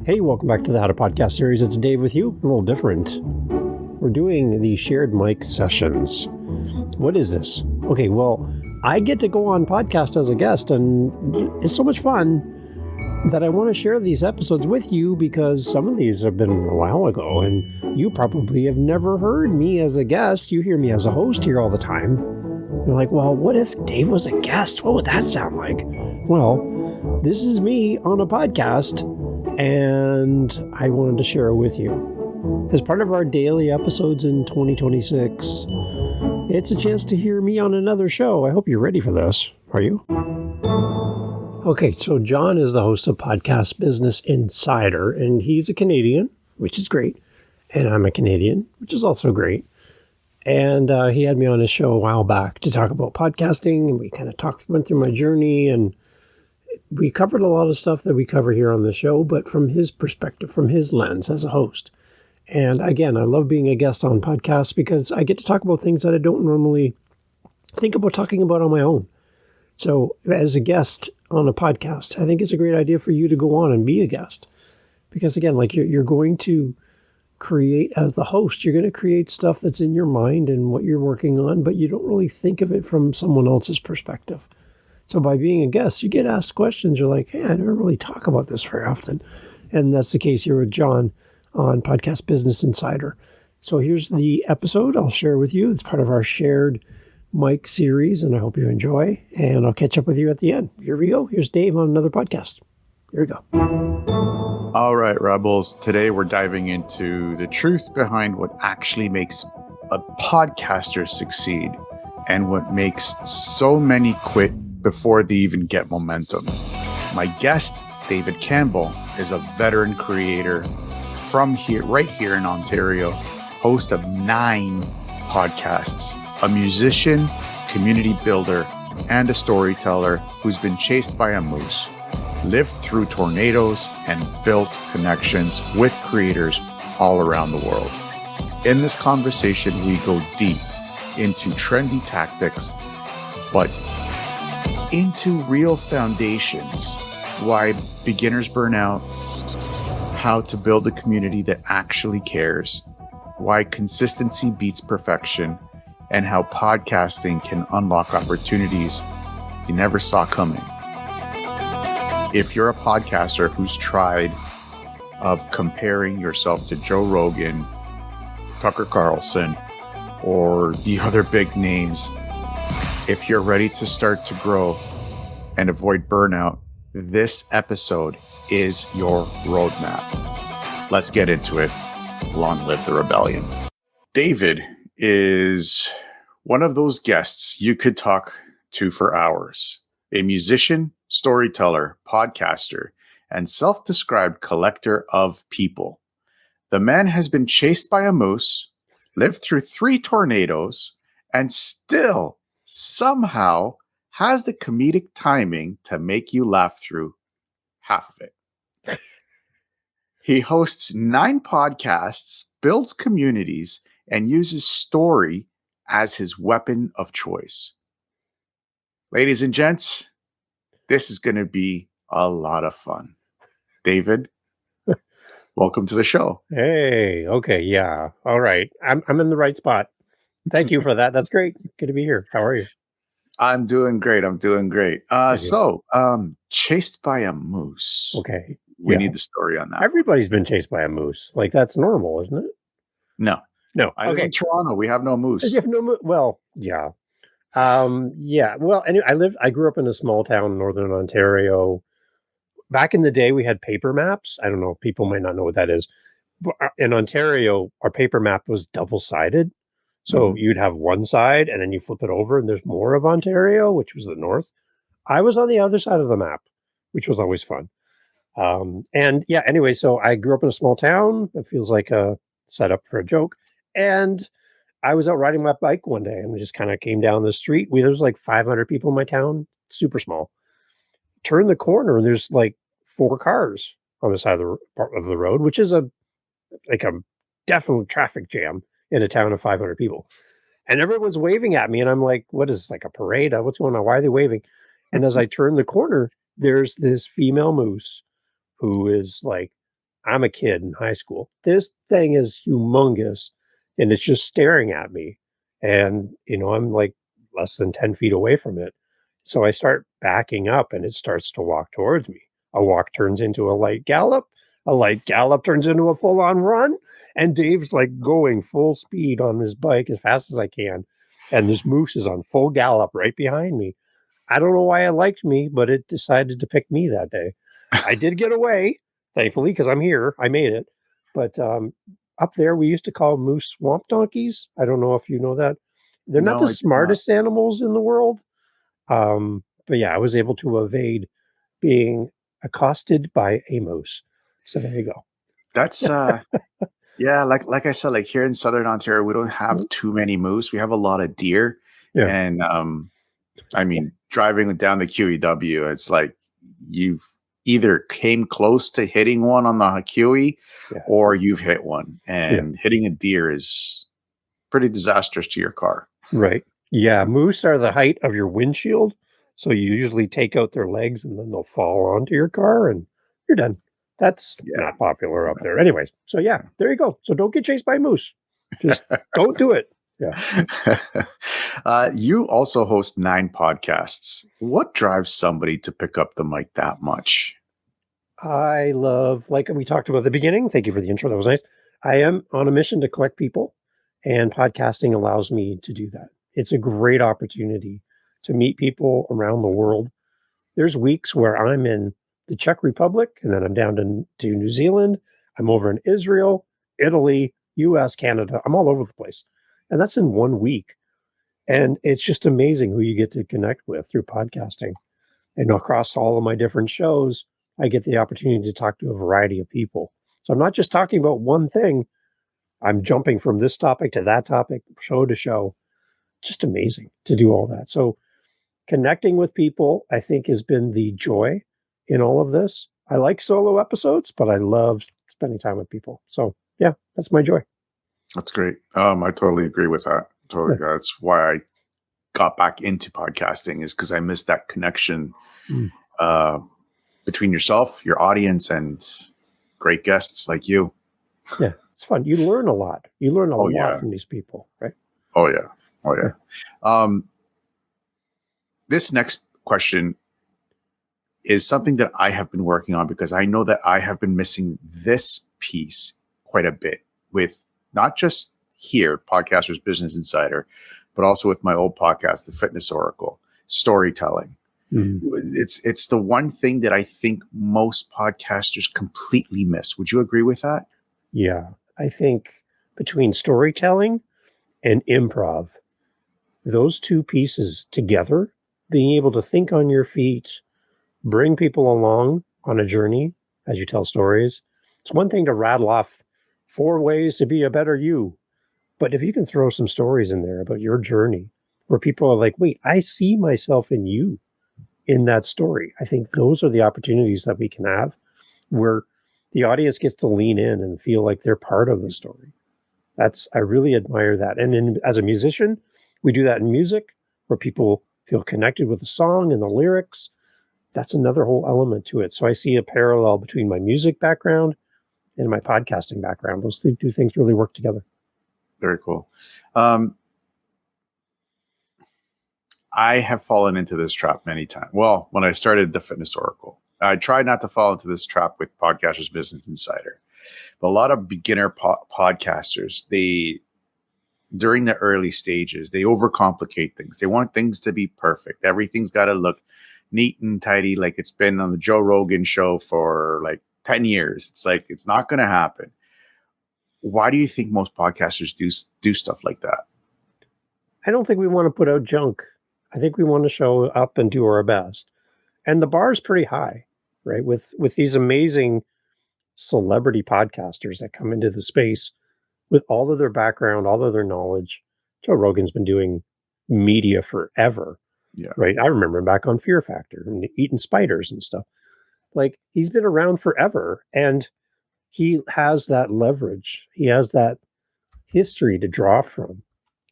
Hey, welcome back to the How to Podcast series. It's Dave with you. A little different. We're doing the shared mic sessions. What is this? Okay, well, I get to go on podcast as a guest, and it's so much fun that I want to share these episodes with you because some of these have been a while ago, and you probably have never heard me as a guest. You hear me as a host here all the time. You're like, well, what if Dave was a guest? What would that sound like? Well, this is me on a podcast, and I wanted to share it with you. As part of our daily episodes in 2026, it's a chance to hear me on another show. I hope you're ready for this. Are you? Okay, so John is the host of Podcast Business Insider, and he's a Canadian, which is great. And I'm a Canadian, which is also great. And he had me on his show a while back to talk about podcasting, and we kind of went through my journey, and we covered a lot of stuff that we cover here on the show, but from his perspective, from his lens as a host. And again, I love being a guest on podcasts because I get to talk about things that I don't normally think about talking about on my own. So as a guest on a podcast, I think it's a great idea for you to go on and be a guest. Because again, like you're going to create, as the host, you're going to create stuff that's in your mind and what you're working on, but you don't really think of it from someone else's perspective. So by being a guest, you get asked questions. You're like, hey, I never really talk about this very often. And that's the case here with John on Podcast Business Insider. So here's the episode I'll share with you. It's part of our shared mic series, and I hope you enjoy. And I'll catch up with you at the end. Here we go. Here's Dave on another podcast. Here we go. All right, Rebels. Today we're diving into the truth behind what actually makes a podcaster succeed and what makes so many quit before they even get momentum. My guest, David Campbell, is a veteran creator from here, right here in Ontario, host of 9 podcasts, a musician, community builder, and a storyteller who's been chased by a moose, lived through tornadoes, and built connections with creators all around the world. In this conversation, we go deep into trendy tactics, but into real foundations, why beginners burn out, how to build a community that actually cares, why consistency beats perfection, and how podcasting can unlock opportunities you never saw coming. If you're a podcaster who's tried of comparing yourself to Joe Rogan, Tucker Carlson, or the other big names, if you're ready to start to grow and avoid burnout, this episode is your roadmap. Let's get into it. Long live the rebellion. David is one of those guests you could talk to for hours. A musician, storyteller, podcaster, and self-described collector of people. The man has been chased by a moose, lived through 3 tornadoes, and still somehow has the comedic timing to make you laugh through half of it. He hosts 9 podcasts, builds communities, and uses story as his weapon of choice. Ladies and gents, this is going to be a lot of fun. David, welcome to the show. Hey, okay, yeah. All right. I'm in the right spot. Thank you for that. That's great. Good to be here. How are you? I'm doing great. Chased by a moose. Okay. We need the story on that. Everybody's been chased by a moose. Like, that's normal, isn't it? No. I live in Toronto. We have no moose. You have no moose? Well, yeah. Yeah. Well, anyway, I grew up in a small town in Northern Ontario. Back in the day, we had paper maps. I don't know. People might not know what that is. But in Ontario, our paper map was double-sided. So you'd have one side and then you flip it over and there's more of Ontario, which was the north. I was on the other side of the map, which was always fun. And yeah, anyway, so I grew up in a small town. It feels like a setup for a joke. And I was out riding my bike one day and we just kind of came down the street. There was like 500 people in my town, super small. Turn the corner and there's like 4 cars on the side of the road, which is a definite traffic jam in a town of 500 people. And everyone's waving at me. And I'm like, what is this, like a parade? What's going on? Why are they waving? And as I turn the corner, there's this female moose who is like I'm a kid in high school. This thing is humongous and it's just staring at me. And, I'm like less than 10 feet away from it. So I start backing up and it starts to walk towards me. A walk turns into a light gallop. A light gallop turns into a full on run. And Dave's like going full speed on his bike as fast as I can. And this moose is on full gallop right behind me. I don't know why it liked me, but it decided to pick me that day. I did get away, thankfully, because I'm here. I made it. But up there, we used to call moose swamp donkeys. I don't know if you know that. They're not No, the I did smartest animals in the world. But yeah, I was able to evade being accosted by a moose. So there you go. That's yeah, like I said, like here in Southern Ontario, we don't have too many moose. We have a lot of deer. Yeah. And I mean, driving down the QEW, it's like you've either came close to hitting one on the QE or you've hit one. And hitting a deer is pretty disastrous to your car. Right. Yeah. Moose are the height of your windshield. So you usually take out their legs and then they'll fall onto your car and you're done. That's not popular up there. Anyways. So yeah, there you go. So don't get chased by moose. Just don't do it. Yeah. You also host 9 podcasts. What drives somebody to pick up the mic that much? I love, like we talked about at the beginning, thank you for the intro. That was nice. I am on a mission to collect people, and podcasting allows me to do that. It's a great opportunity to meet people around the world. There's weeks where I'm in the Czech Republic, and then I'm down to New Zealand. I'm over in Israel, Italy, US, Canada. I'm all over the place. And that's in 1 week. And it's just amazing who you get to connect with through podcasting. And across all of my different shows, I get the opportunity to talk to a variety of people. So I'm not just talking about one thing. I'm jumping from this topic to that topic, show to show. Just amazing to do all that. So connecting with people, I think, has been the joy in all of this. I like solo episodes, but I love spending time with people. So yeah, that's my joy. That's great. I totally agree with that. Totally. Yeah. That's why I got back into podcasting, is because I missed that connection between yourself, your audience, and great guests like you. Yeah, it's fun. You learn a lot. You learn a lot from these people, right? Oh yeah. This next question is something that I have been working on, because I know that I have been missing this piece quite a bit with not just here, Podcasters Business Insider, but also with my old podcast, The Fitness Oracle, storytelling. Mm-hmm. It's the one thing that I think most podcasters completely miss. Would you agree with that? Yeah, I think between storytelling and improv, those two pieces together, being able to think on your feet, bring people along on a journey as you tell stories. It's one thing to rattle off 4 ways to be a better you. But if you can throw some stories in there about your journey where people are like, wait, I see myself in you in that story. I think those are the opportunities that we can have where the audience gets to lean in and feel like they're part of the story. I really admire that. And as a musician, we do that in music where people feel connected with the song and the lyrics. That's another whole element to it. So I see a parallel between my music background and my podcasting background. Those two things really work together. Very cool. I have fallen into this trap many times. Well, when I started the Fitness Oracle, I tried not to fall into this trap with Podcasters Business Insider. But a lot of beginner podcasters, during the early stages, they overcomplicate things. They want things to be perfect. Everything's got to look neat and tidy, like it's been on the Joe Rogan show for like 10 years. It's like, it's not going to happen. Why do you think most podcasters do stuff like that? I don't think we want to put out junk. I think we want to show up and do our best. And the bar is pretty high, right? With these amazing celebrity podcasters that come into the space with all of their background, all of their knowledge. Joe Rogan's been doing media forever, right? I remember him back on Fear Factor and eating spiders and stuff. Like, he's been around forever, and he has that leverage. He has that history to draw from.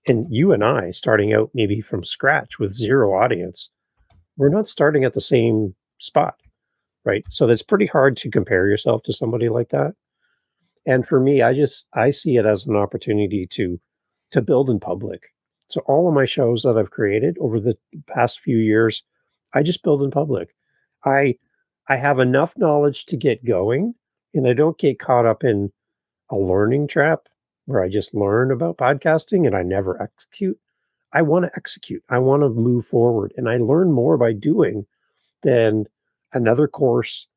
And you and I, starting out maybe from scratch with zero audience, we're not starting at the same spot, right? So that's pretty hard to compare yourself to somebody like that. And for me, I see it as an opportunity to build in public. So all of my shows that I've created over the past few years, I just build in public. I I have enough knowledge to get going, and I don't get caught up in a learning trap where I just learn about podcasting and I never execute. I want to execute. I want to move forward, and I learn more by doing than another course,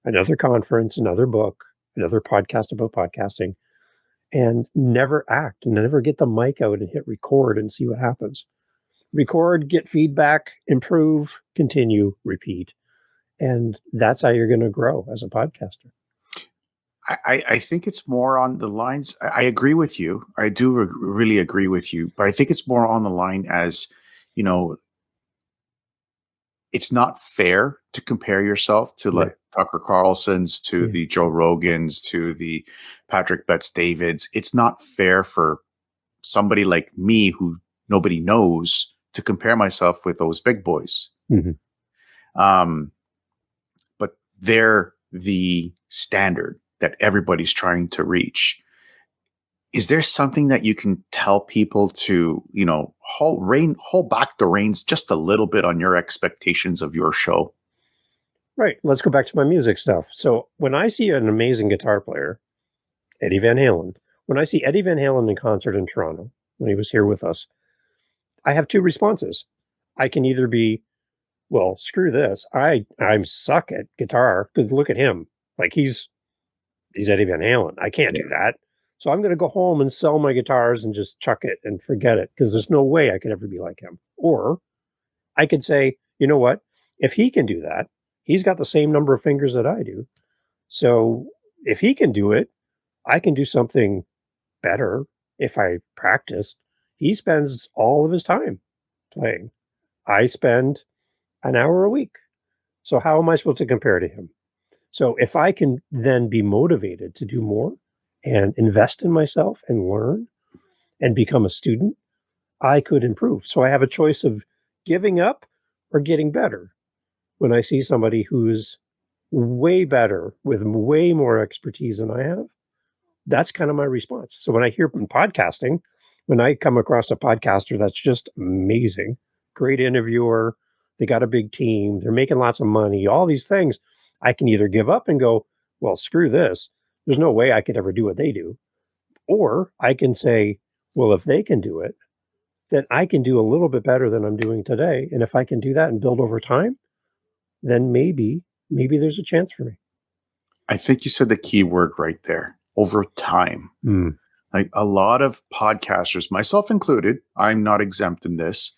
another conference, another book, another podcast about podcasting, and never act and never get the mic out and hit record and see what happens. Record, get feedback, improve, continue, repeat. And that's how you're going to grow as a podcaster. I think it's more on the lines. I agree with you. I do really agree with you, but I think it's more on the line as, you know, it's not fair to compare yourself to like Tucker Carlson's, to the Joe Rogans, to the Patrick Betts Davids. It's not fair for somebody like me who nobody knows to compare myself with those big boys. But they're the standard that everybody's trying to reach. Is there something that you can tell people to, you know, hold back the reins just a little bit on your expectations of your show? Right. Let's go back to my music stuff. So when I see an amazing guitar player, Eddie Van Halen, when I see Eddie Van Halen in concert in Toronto, when he was here with us, I have two responses. I can either be, well, screw this. I'm suck at guitar because look at him. Like he's Eddie Van Halen. I can't do that. So I'm going to go home and sell my guitars and just chuck it and forget it because there's no way I could ever be like him. Or I could say, you know what? If he can do that, he's got the same number of fingers that I do. So if he can do it, I can do something better if I practice. He spends all of his time playing. I spend an hour a week. So how am I supposed to compare to him? So if I can then be motivated to do more and invest in myself and learn and become a student, I could improve. So I have a choice of giving up or getting better. When I see somebody who's way better with way more expertise than I have, that's kind of my response. So when I hear in podcasting, when I come across a podcaster that's just amazing, great interviewer, they got a big team, they're making lots of money, all these things, I can either give up and go, well, screw this. There's no way I could ever do what they do. Or I can say, well, if they can do it, then I can do a little bit better than I'm doing today. And if I can do that and build over time, then maybe there's a chance for me. I think you said the key word right there, over time. Like a lot of podcasters, myself included, I'm not exempt in this.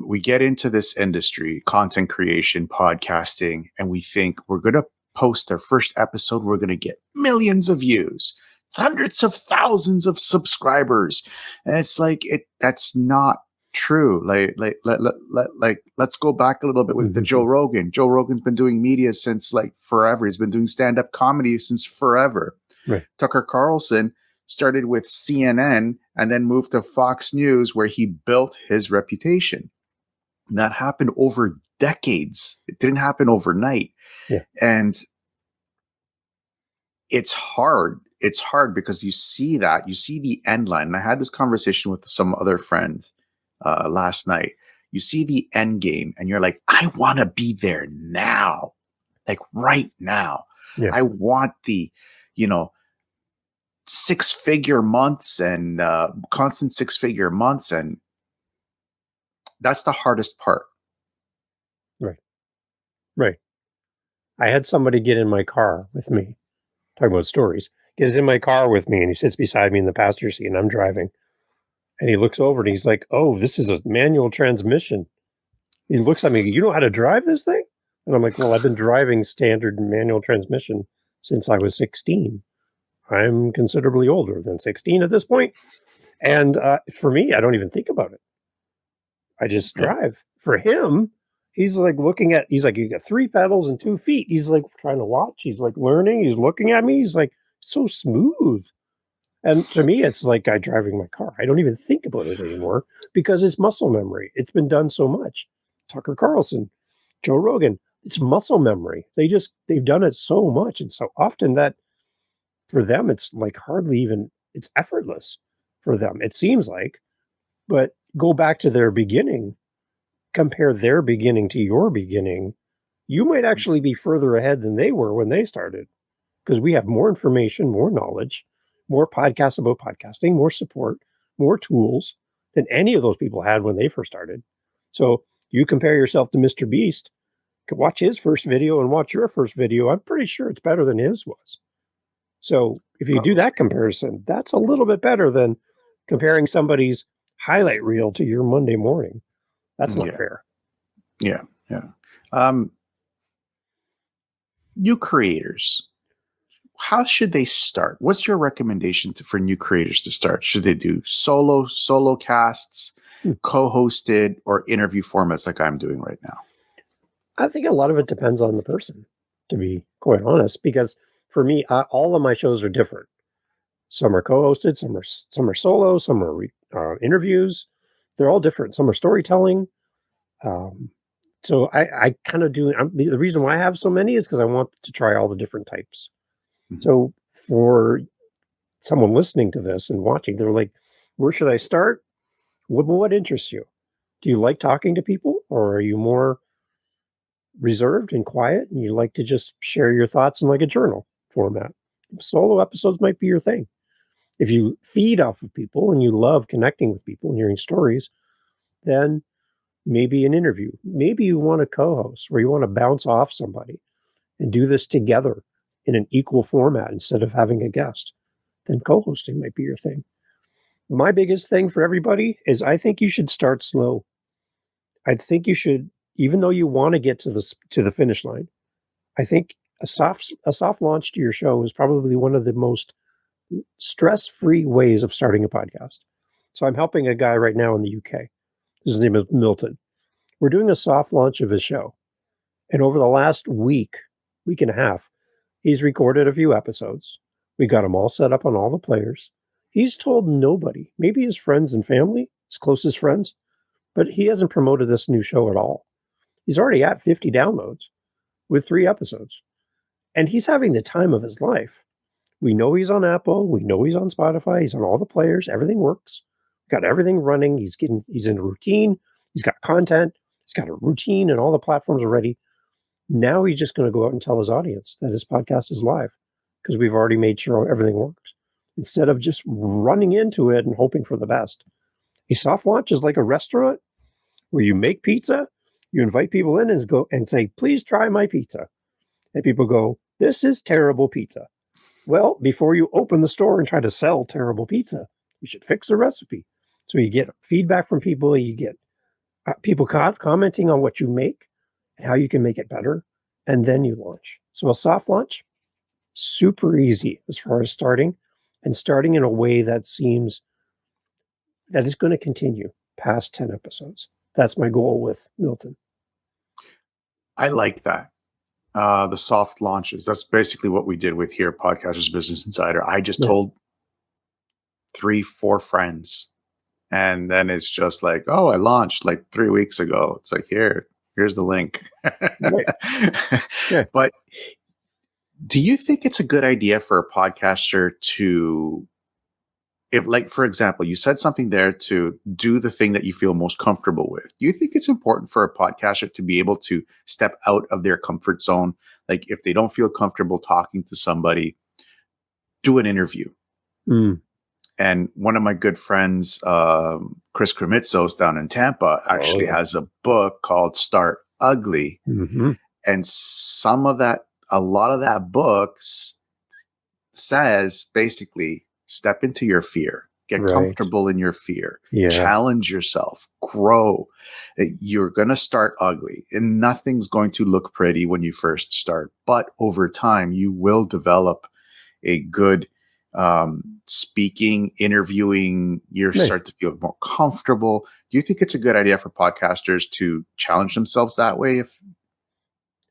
We get into this industry, content creation, podcasting, and we think we're going to post our first episode. We're going to get millions of views, hundreds of thousands of subscribers. And it's like, that's not true. Let's go back a little bit with the Joe Rogan. Joe Rogan's been doing media since like forever. He's been doing stand-up comedy since forever. Right. Tucker Carlson started with CNN and then moved to Fox News, where he built his reputation. And that happened over decades. It didn't happen overnight. Yeah. And it's hard. It's hard because you see the end line. And I had this conversation with some other friend last night. You see the end game and you're like, I want to be there now, like right now. Yeah. I want the, six-figure months and constant six-figure months. And that's the hardest part. Right. I had somebody get in my car with me, talking about stories, gets in my car with me and he sits beside me in the passenger seat and I'm driving. And he looks over and he's like, oh, this is a manual transmission. He looks at me, you know how to drive this thing? And I'm like, well, I've been driving standard manual transmission since I was 16. I'm considerably older than 16 at this point. And for me, I don't even think about it. I just drive. For him, he's like he's like, you got 3 pedals and 2 feet. He's like trying to watch. He's like learning. He's looking at me. He's like, so smooth. And to me, it's like I driving my car. I don't even think about it anymore because it's muscle memory. It's been done so much. Tucker Carlson, Joe Rogan, it's muscle memory. They've done it so much and so often that for them, it's like hardly even, it's effortless for them. It seems like, but go back to their beginning, compare their beginning to your beginning. You might actually be further ahead than they were when they started because we have more information, more knowledge, more podcasts about podcasting, more support, more tools than any of those people had when they first started. So you compare yourself to Mr. Beast, watch his first video and watch your first video. I'm pretty sure it's better than his was. So if you do that comparison, that's a little bit better than comparing somebody's highlight reel to your Monday morning. That's not fair. Yeah. New creators, how should they start? What's your recommendation for new creators to start? Should they do solo casts, co-hosted, or interview formats like I'm doing right now? I think a lot of it depends on the person, to be quite honest, because for me, all of my shows are different. Some are co-hosted, some are solo, some are interviews. They're all different. Some are storytelling. So I kind of do. The reason why I have so many is because I want to try all the different types. Mm-hmm. So for someone listening to this and watching, they're like, "Where should I start? What interests you? Do you like talking to people, or are you more reserved and quiet, and you like to just share your thoughts in like a journal format? Solo episodes might be your thing. If you feed off of people and you love connecting with people and hearing stories, then maybe an interview. Maybe you want a co-host where you want to bounce off somebody and do this together in an equal format instead of having a guest. Then co-hosting might be your thing. My biggest thing for everybody is I think you should start slow. I think you should, even though you want to get to the finish line, I think a soft launch to your show is probably one of the most stress-free ways of starting a podcast. So I'm helping a guy right now in the UK. His name is Milton. We're doing a soft launch of his show. And over the last week and a half, he's recorded a few episodes. We got him all set up on all the players. He's told nobody, maybe his friends and family, his closest friends, but he hasn't promoted this new show at all. He's already at 50 downloads with 3 episodes. And he's having the time of his life. We know he's on Apple. We know he's on Spotify. He's on all the players. Everything works. Got everything running. He's in a routine. He's got content. He's got a routine and all the platforms are ready. Now he's just going to go out and tell his audience that his podcast is live because we've already made sure everything works instead of just running into it and hoping for the best. A soft launch is like a restaurant where you make pizza, you invite people in and go and say, please try my pizza. And people go, this is terrible pizza. Well, before you open the store and try to sell terrible pizza, you should fix the recipe. So you get feedback from people, you get people commenting on what you make and how you can make it better, and then you launch. So a soft launch, super easy as far as starting, and starting in a way that seems that is going to continue past 10 episodes. That's my goal with Milton. I like that. The soft launches. That's basically what we did with here, Podcasters Business Insider. I just told 3-4 friends. And then it's just like, oh, I launched like 3 weeks ago. It's like, here's the link. But do you think it's a good idea for a podcaster to, if like, for example, you said something there to do the thing that you feel most comfortable with. Do you think it's important for a podcaster to be able to step out of their comfort zone? Like if they don't feel comfortable talking to somebody, do an interview. And one of my good friends, Chris Kremitzos down in Tampa, actually has a book called Start Ugly. Mm-hmm. And a lot of that book says basically step into your fear, get comfortable in your fear, challenge yourself, grow. You're going to start ugly and nothing's going to look pretty when you first start. But over time, you will develop a good speaking, interviewing, you start to feel more comfortable. Do you think it's a good idea for podcasters to challenge themselves that way?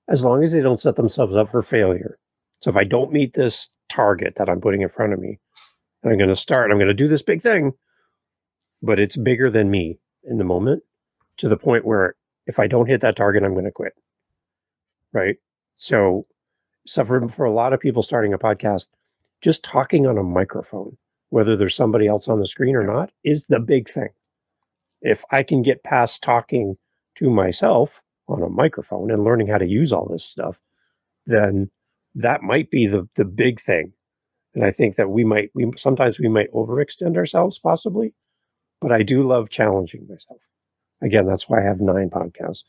As long as they don't set themselves up for failure. So if I don't meet this target that I'm putting in front of me, I'm going to do this big thing, but it's bigger than me in the moment to the point where if I don't hit that target, I'm going to quit. right? So for a lot of people starting a podcast, just talking on a microphone, whether there's somebody else on the screen or not, is the big thing. If I can get past talking to myself on a microphone and learning how to use all this stuff, then that might be the big thing. And I think that sometimes we might overextend ourselves possibly, but I do love challenging myself. Again, that's why I have 9 podcasts.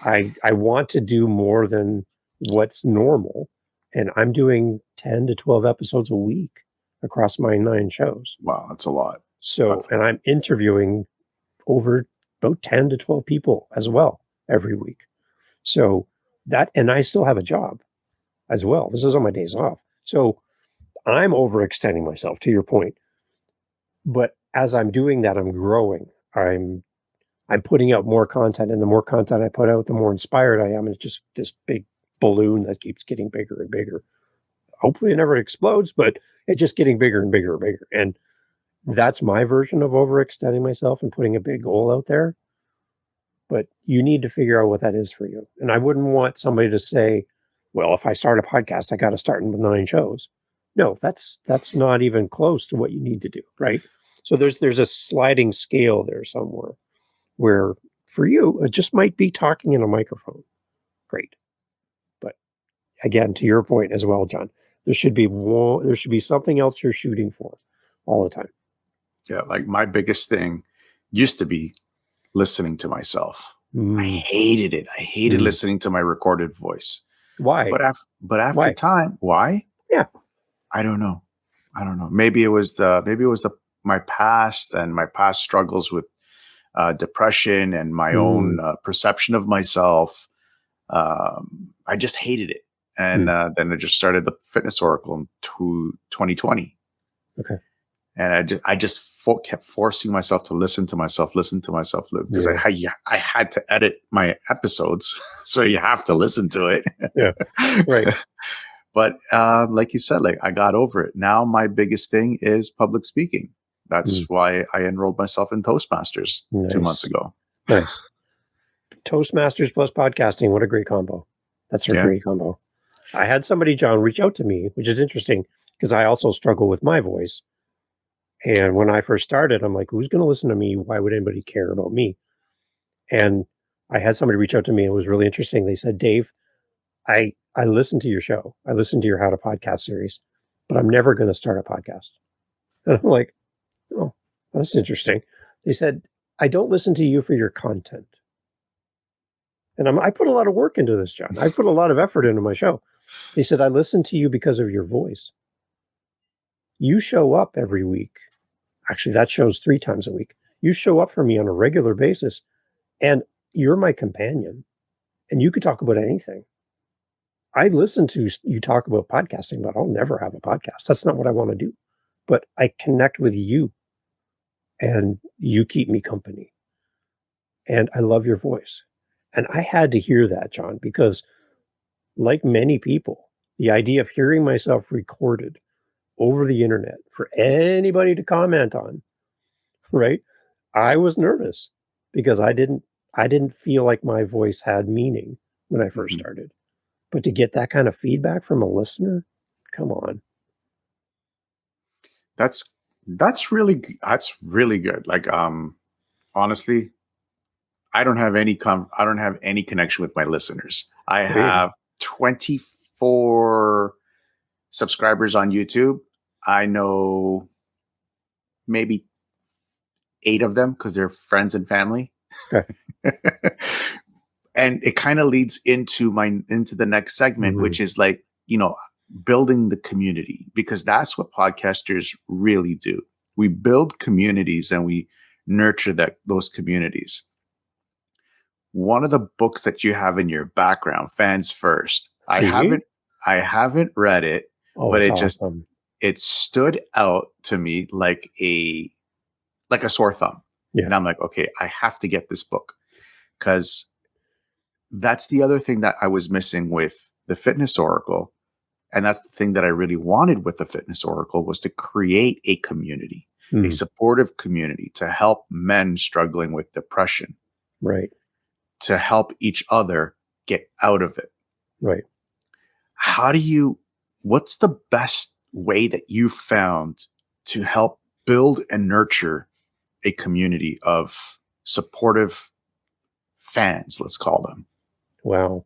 I want to do more than what's normal, and I'm doing 10 to 12 episodes a week across my 9 shows. Wow, that's a lot. So, and I'm interviewing over about 10 to 12 people as well every week. So and I still have a job as well. This is on my days off. So I'm overextending myself, to your point. But as I'm doing that, I'm growing. I'm putting out more content, and the more content I put out, the more inspired I am. It's just this big balloon that keeps getting bigger and bigger. Hopefully it never explodes, but it's just getting bigger and bigger and bigger. And that's my version of overextending myself and putting a big goal out there. But you need to figure out what that is for you. And I wouldn't want somebody to say, well, if I start a podcast, I got to start with 9 shows. No, that's not even close to what you need to do, right? So there's a sliding scale there somewhere where for you, it just might be talking in a microphone. Great. But again, to your point as well, John, there should be something else you're shooting for all the time. Yeah, like my biggest thing used to be listening to myself. I hated it. I hated listening to my recorded voice. Why? But after time, why? Yeah. I don't know. Maybe it was my past and my past struggles with depression and my own perception of myself. I just hated it. And then I just started the Fitness Oracle in 2020. Okay. And I just kept forcing myself to listen to myself because I had to edit my episodes. So you have to listen to it. Yeah. Right. But like you said, like I got over it. Now my biggest thing is public speaking. That's why I enrolled myself in Toastmasters 2 months ago. Nice. Toastmasters plus podcasting. What a great combo. That's a great combo. I had somebody, John, reach out to me, which is interesting because I also struggle with my voice. And when I first started, I'm like, who's going to listen to me? Why would anybody care about me? And I had somebody reach out to me. It was really interesting. They said, Dave, I listened to your show. I listened to your How to Podcast series, but I'm never going to start a podcast. And I'm like, oh, that's interesting. They said, I don't listen to you for your content. And I put a lot of work into this, John. I put a lot of effort into my show. They said, I listen to you because of your voice. You show up every week. Actually, that shows 3 times a week. You show up for me on a regular basis, and you're my companion. And you could talk about anything. I listen to you talk about podcasting, but I'll never have a podcast. That's not what I want to do. But I connect with you, and you keep me company. And I love your voice. And I had to hear that, John, because like many people, the idea of hearing myself recorded over the internet for anybody to comment on, right? I was nervous because I didn't feel like my voice had meaning when I first started. But to get that kind of feedback from a listener, come on. That's really good. Like honestly, I don't have any connection with my listeners. I have 24 subscribers on YouTube. I know maybe 8 of them because they're friends and family. Okay. And it kind of leads into the next segment, which is like, building the community, because that's what podcasters really do. We build communities and we nurture those communities. One of the books that you have in your background, Fans First. I haven't read it, but it stood out to me like a sore thumb. Yeah. And I'm like, okay, I have to get this book, because that's the other thing that I was missing with the Fitness Oracle. And that's the thing that I really wanted with the Fitness Oracle, was to create a community, a supportive community to help men struggling with depression. Right. To help each other get out of it. Right. What's the best way that you found to help build and nurture a community of supportive fans, let's call them? Wow.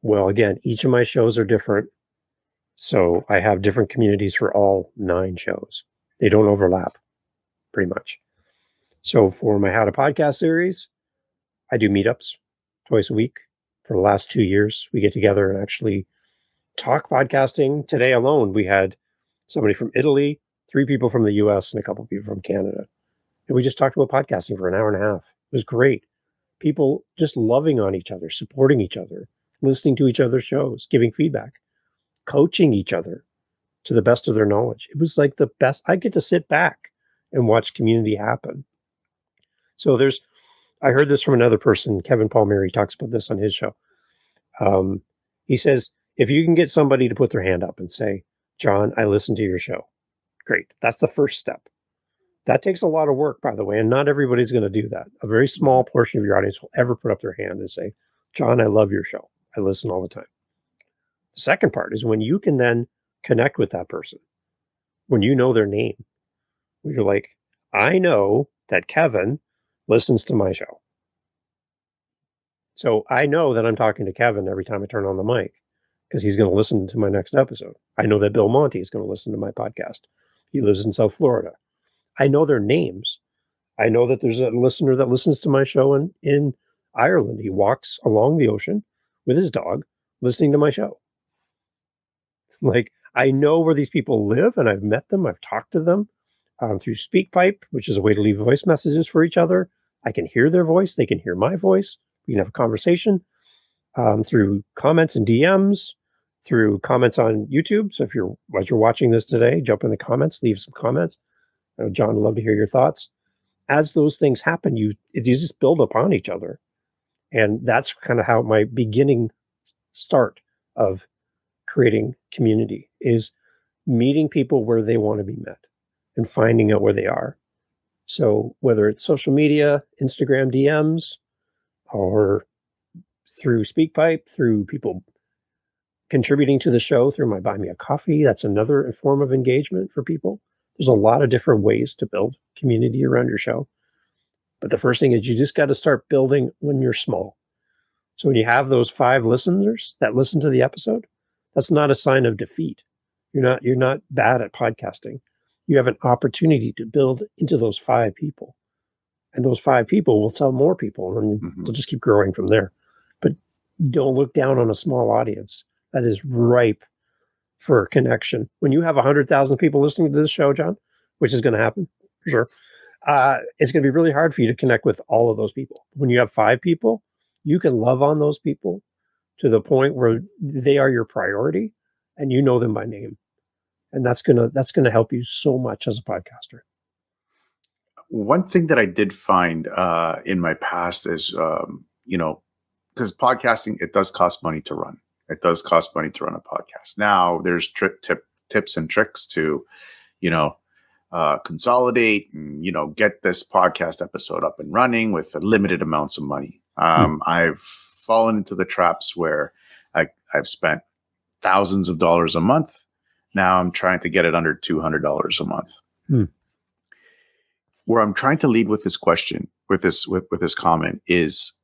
Well, again, each of my shows are different. So I have different communities for all 9 shows. They don't overlap pretty much. So for my How to Podcast series, I do meetups twice a week. For the last 2 years, we get together and actually talk podcasting. Today alone, we had somebody from Italy, 3 people from the US, and a couple people from Canada. And we just talked about podcasting for an hour and a half. It was great. People just loving on each other, supporting each other, listening to each other's shows, giving feedback, coaching each other to the best of their knowledge. It was like the best. I get to sit back and watch community happen. So I heard this from another person, Kevin Palmieri, talks about this on his show. He says, if you can get somebody to put their hand up and say, John, I listened to your show. Great. That's the first step. That takes a lot of work, by the way, and not everybody's going to do that. A very small portion of your audience will ever put up their hand and say, John, I love your show. I listen all the time. The second part is when you can then connect with that person, when you know their name, when you're like, I know that Kevin listens to my show. So I know that I'm talking to Kevin every time I turn on the mic because he's going to listen to my next episode. I know that Bill Monty is going to listen to my podcast. He lives in South Florida. I know their names. I know that there's a listener that listens to my show in Ireland. He walks along the ocean with his dog listening to my show. Like, I know where these people live, and I've met them. I've talked to them through SpeakPipe, which is a way to leave voice messages for each other. I can hear their voice. They can hear my voice. We can have a conversation through comments and DMs, through comments on YouTube. So as you're watching this today, jump in the comments, leave some comments. John, I'd love to hear your thoughts. As those things happen, you just build upon each other. And that's kind of how my beginning start of creating community is meeting people where they want to be met and finding out where they are. So whether it's social media, Instagram DMs, or through SpeakPipe, through people contributing to the show through my Buy Me a Coffee, that's another form of engagement for people. There's a lot of different ways to build community around your show. But the first thing is you just got to start building when you're small. So when you have those 5 listeners that listen to the episode, that's not a sign of defeat. You're not bad at podcasting. You have an opportunity to build into those 5 people. And those 5 people will tell more people, and they'll just keep growing from there. But don't look down on a small audience that is ripe for connection. When you have 100,000 people listening to this show, John, which is going to happen for sure, it's going to be really hard for you to connect with all of those people. When you have 5 people, you can love on those people to the point where they are your priority and you know them by name. And that's going to help you so much as a podcaster. One thing that I did find in my past is, because podcasting, it does cost money to run. It does cost money to run a podcast. Now there's tips and tricks to, consolidate and, get this podcast episode up and running with limited amounts of money. I've fallen into the traps where I've spent thousands of dollars a month. Now I'm trying to get it under $200 a month. Where I'm trying to lead with this question, with this comment is,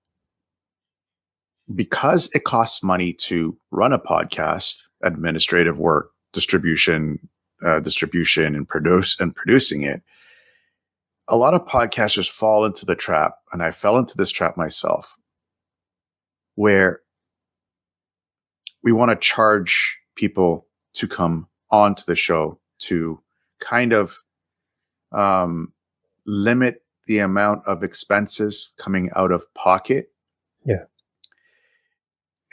because it costs money to run a podcast, administrative work, distribution and producing it, a lot of podcasters fall into the trap, and I fell into this trap myself, where we want to charge people to come onto the show to kind of limit the amount of expenses coming out of pocket. Yeah.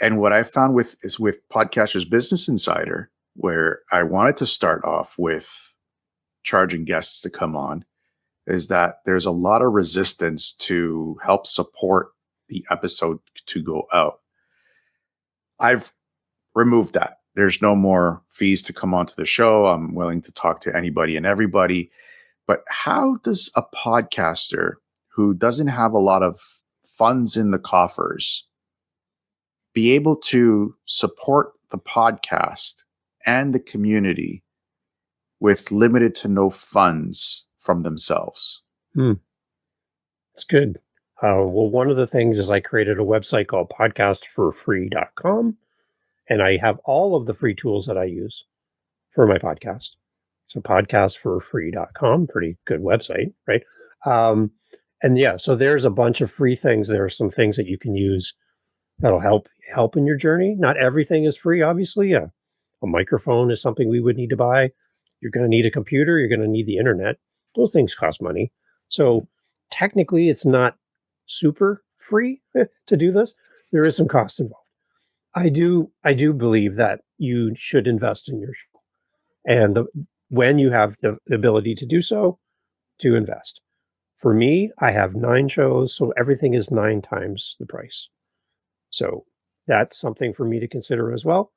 And what I found with Podcasters Business Insider, where I wanted to start off with charging guests to come on, is that there's a lot of resistance to help support the episode to go out. I've removed that. There's no more fees to come onto the show. I'm willing to talk to anybody and everybody. But how does a podcaster who doesn't have a lot of funds in the coffers be able to support the podcast and the community with limited to no funds from themselves. It's good. Well, one of the things is I created a website called podcastforfree.com, and I have all of the free tools that I use for my podcast. So podcastforfree.com, pretty good website, right? And yeah, so there's a bunch of free things. There are some things that you can use that'll help in your journey. Not everything is free, obviously. A microphone is something we would need to buy. You're going to need a computer. You're going to need the internet. Those things cost money. So technically, it's not super free to do this. There is some cost involved. I do believe that you should invest in your show, and when you have the ability to do so, to invest. For me, I have 9 shows, so everything is 9 times the price. So that's something for me to consider as well.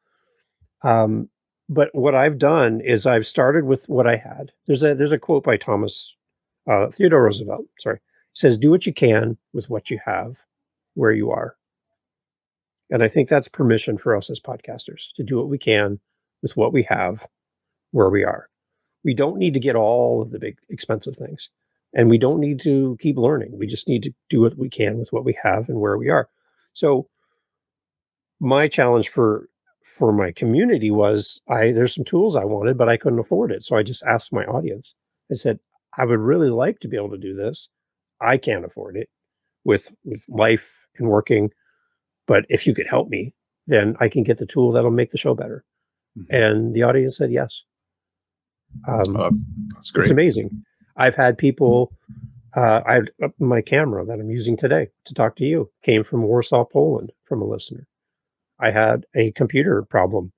But what I've done is I've started with what I had. There's a quote by Theodore Roosevelt. Sorry, it says, "Do what you can with what you have, where you are." And I think that's permission for us as podcasters to do what we can with what we have, where we are. We don't need to get all of the big expensive things, and we don't need to keep learning. We just need to do what we can with what we have and where we are. So my challenge for my community was there's some tools I wanted, but I couldn't afford it. So I just asked my audience. I said, I would really like to be able to do this. I can't afford it with life and working, but if you could help me, then I can get the tool that'll make the show better. Mm-hmm. And the audience said yes. That's great. It's amazing. I've had people, my camera that I'm using today to talk to you came from Warsaw, Poland, from a listener. I had a computer problem,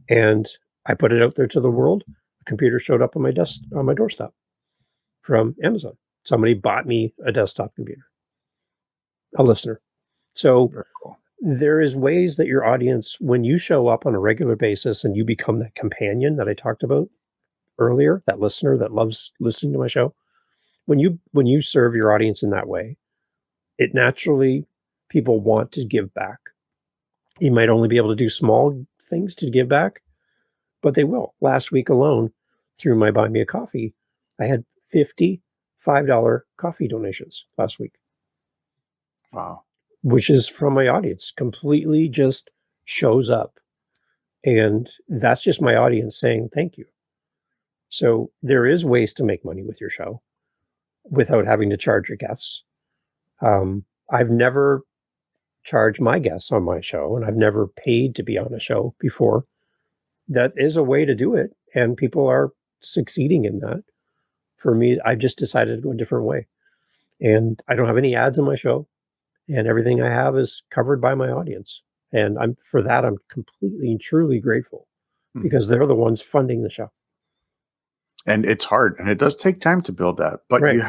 and I put it out there to the world. A computer showed up on my doorstep from Amazon. Somebody bought me a desktop computer, a listener. So cool. There is ways that your audience, when you show up on a regular basis and you become that companion that I talked about earlier, that listener that loves listening to my show, when you serve your audience in that way, it naturally, people want to give back. You might only be able to do small things to give back, but they will. Last week alone, through my Buy Me a Coffee, I had 50 $5 coffee donations last week. Wow. Which is from my audience, completely just shows up. And that's just my audience saying thank you. So there is ways to make money with your show without having to charge your guests. I've never charged my guests on my show, and I've never paid to be on a show before. That is a way to do it, and people are succeeding in that. For me, I've just decided to go a different way. And I don't have any ads on my show, and everything I have is covered by my audience. And I'm completely and truly grateful because they're the ones funding the show. And it's hard, and it does take time to build that. But right.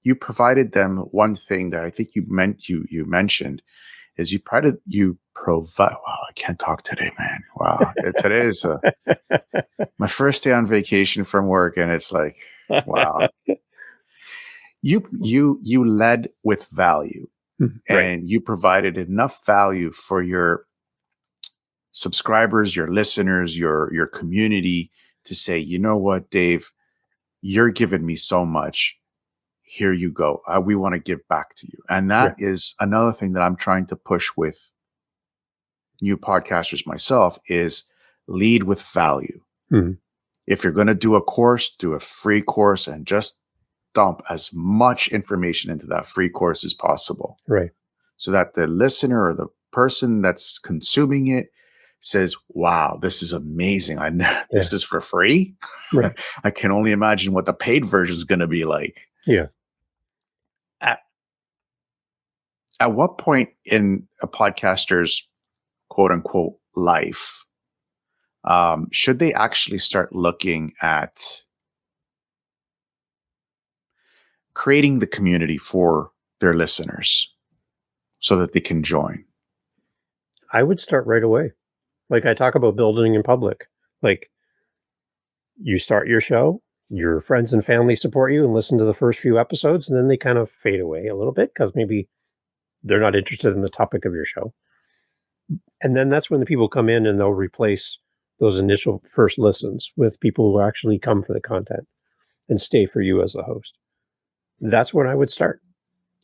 You provided them one thing that I think you mentioned is you provide. Wow, I can't talk today, man. Wow, today is my first day on vacation from work, and it's like, wow. You led with value, and you provided enough value for your subscribers, your listeners, your community to say, you know what, Dave, you're giving me so much. Here you go. We want to give back to you. And that is another thing that I'm trying to push with new podcasters myself is lead with value. Mm-hmm. If you're going to do a course, do a free course and just dump as much information into that free course as possible. Right. So that the listener or the person that's consuming it says, wow, this is amazing. This is for free. Right. I can only imagine what the paid version is going to be like. Yeah. At what point in a podcaster's quote unquote life should they actually start looking at creating the community for their listeners so that they can join? I would start right away. Like I talk about building in public. Like you start your show, your friends and family support you and listen to the first few episodes, and then they kind of fade away a little bit because maybe they're not interested in the topic of your show. And then that's when the people come in and they'll replace those initial first listens with people who actually come for the content and stay for you as the host. That's when I would start.